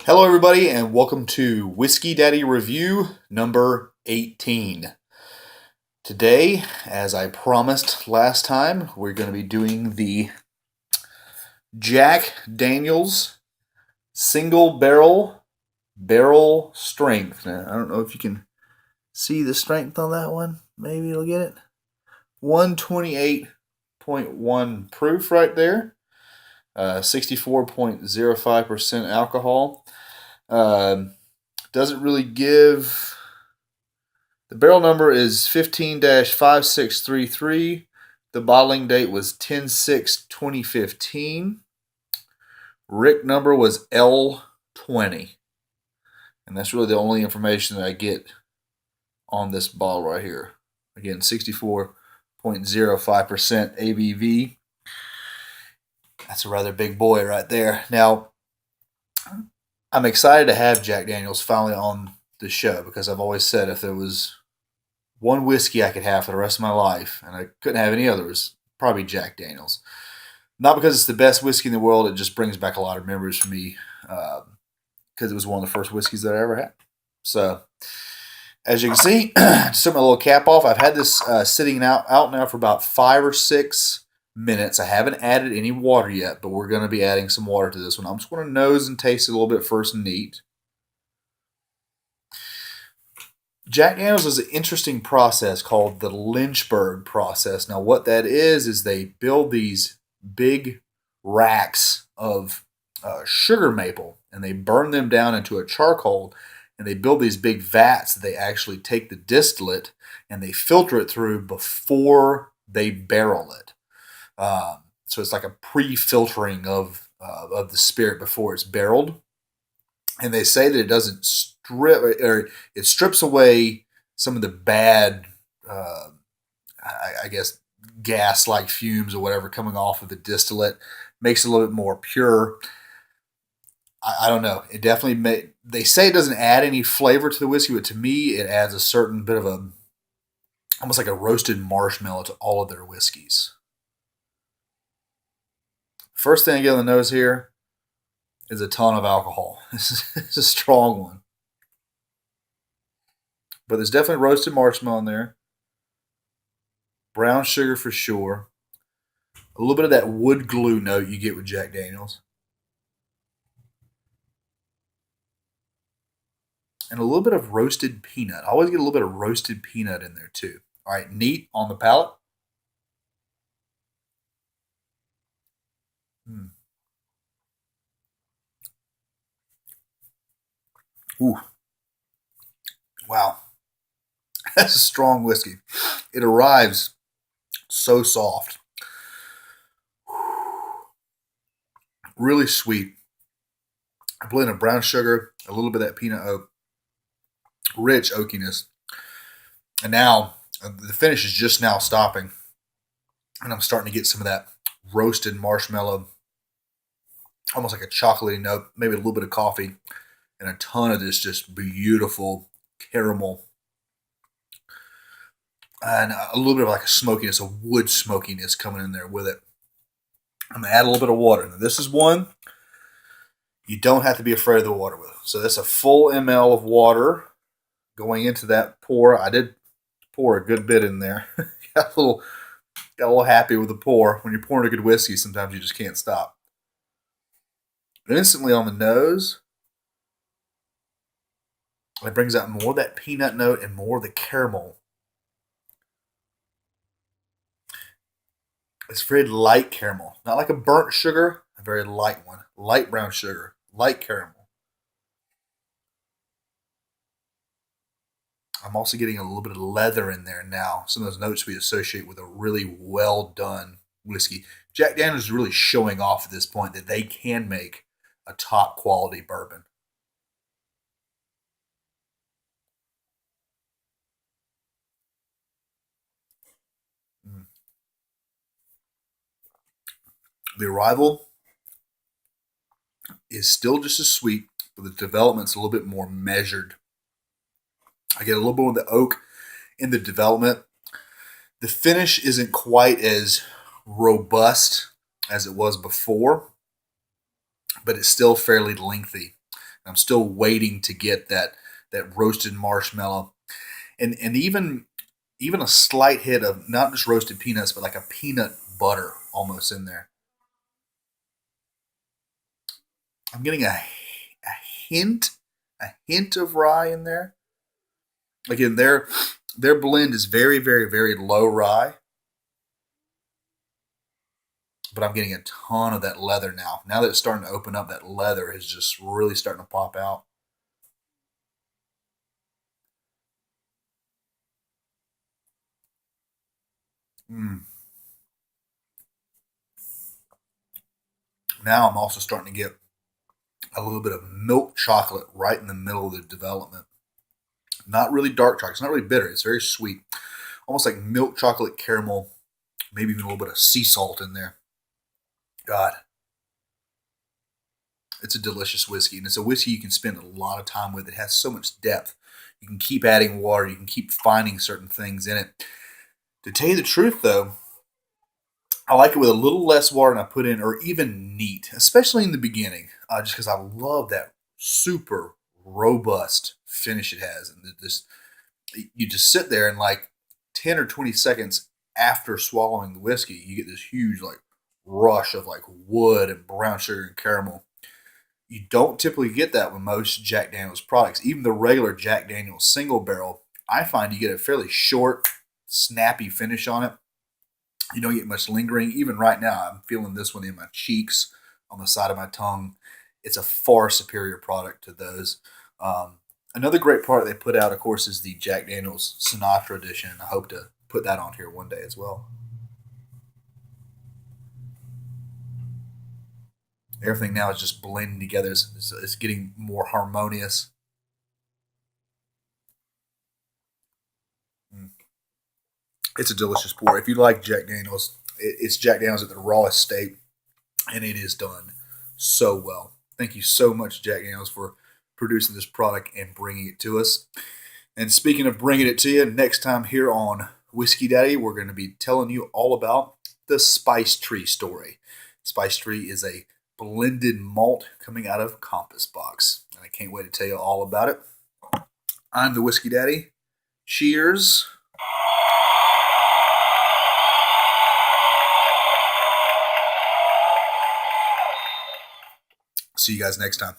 Hello, everybody, and welcome to Whiskey Daddy Review number 18. Today, as I promised last time, we're going to be doing the Jack Daniel's single barrel strength. Now, I don't know if you can see the strength on that one. Maybe you'll get it. 128.1 proof right there. 64.05% alcohol. Doesn't really give. The barrel number is 15-5633. The bottling date was 10/6/2015. Rick number was L20. And that's really the only information that I get on this bottle right here. Again, 64.05% ABV. That's a rather big boy right there. Now, I'm excited to have Jack Daniel's finally on the show because I've always said if there was one whiskey I could have for the rest of my life, and I couldn't have any others, probably Jack Daniel's. Not because it's the best whiskey in the world, it just brings back a lot of memories for me because it was one of the first whiskeys that I ever had. So, as you can see, just took my little cap off. I've had this sitting out now for about 5 or 6 minutes. I haven't added any water yet, but we're going to be adding some water to this one. I'm just going to nose and taste it a little bit first neat. Jack Daniel's is an interesting process called the Lynchburg process. Now, what that is they build these big racks of sugar maple, and they burn them down into a charcoal, and they build these big vats that they actually take the distillate and they filter it through before they barrel it. So it's like a pre-filtering of the spirit before it's barreled. And they say that it doesn't strip, or it strips away some of the bad, I guess, gas-like fumes or whatever coming off of the distillate, makes it a little bit more pure. I don't know. It definitely they say it doesn't add any flavor to the whiskey, but to me, it adds a certain bit of almost like a roasted marshmallow to all of their whiskeys. First thing I get on the nose here is a ton of alcohol. This is a strong one. But there's definitely roasted marshmallow in there. Brown sugar for sure. A little bit of that wood glue note you get with Jack Daniel's. And a little bit of roasted peanut. I always get a little bit of roasted peanut in there too. All right, neat on the palate. Ooh. Wow. That's a strong whiskey. It arrives so soft. Really sweet. A blend of brown sugar, a little bit of that peanut oak, rich oakiness. And now the finish is just now stopping. And I'm starting to get some of that roasted marshmallow, almost like a chocolatey note, maybe a little bit of coffee, and a ton of this just beautiful caramel. And a little bit of like a smokiness, a wood smokiness coming in there with it. I'm going to add a little bit of water. Now, this is one you don't have to be afraid of the water with. So that's a full ml of water going into that pour. I did pour a good bit in there. got a little happy with the pour. When you're pouring a good whiskey, sometimes you just can't stop. And instantly on the nose, it brings out more of that peanut note and more of the caramel. It's very light caramel. Not like a burnt sugar, a very light one. Light brown sugar, light caramel. I'm also getting a little bit of leather in there now. Some of those notes we associate with a really well done whiskey. Jack Daniel's is really showing off at this point that they can make a top quality bourbon. The arrival is still just as sweet, but the development's a little bit more measured. I get a little bit of the oak in the development. The finish isn't quite as robust as it was before, but it's still fairly lengthy. I'm still waiting to get that roasted marshmallow, and even a slight hit of not just roasted peanuts, but like a peanut butter almost in there. I'm getting hint, a hint of rye in there. Again, their blend is very, very, very low rye, but I'm getting a ton of that leather now. Now that it's starting to open up, that leather is just really starting to pop out. Mm. Now I'm also starting to get a little bit of milk chocolate right in the middle of the development. Not really dark chocolate. It's not really bitter. It's very sweet. Almost like milk chocolate caramel, maybe even a little bit of sea salt in there. God, it's a delicious whiskey. And it's a whiskey you can spend a lot of time with. It has so much depth. You can keep adding water. You can keep finding certain things in it. To tell you the truth, though, I like it with a little less water than I put in, or even neat, especially in the beginning, just because I love that super robust finish it has. And this, you just sit there and like 10 or 20 seconds after swallowing the whiskey, you get this huge like rush of like wood and brown sugar and caramel. You don't typically get that with most Jack Daniels products. Even the regular Jack Daniels single barrel, I find you get a fairly short, snappy finish on it. You don't get much lingering. Even right now, I'm feeling this one in my cheeks, on the side of my tongue. It's a far superior product to those. Another great product they put out, of course, is the Jack Daniels Sinatra edition. I hope to put that on here one day as well. Everything now is just blending together. It's getting more harmonious. Mm. It's a delicious pour. If you like Jack Daniels, it's Jack Daniels at the rawest state, and it is done so well. Thank you so much, Jack Daniels, for producing this product and bringing it to us. And speaking of bringing it to you, next time here on Whiskey Daddy, we're going to be telling you all about the Spice Tree story. Spice Tree is a blended malt coming out of Compass Box, and I can't wait to tell you all about it. I'm the Whiskey Daddy. Cheers. See you guys next time.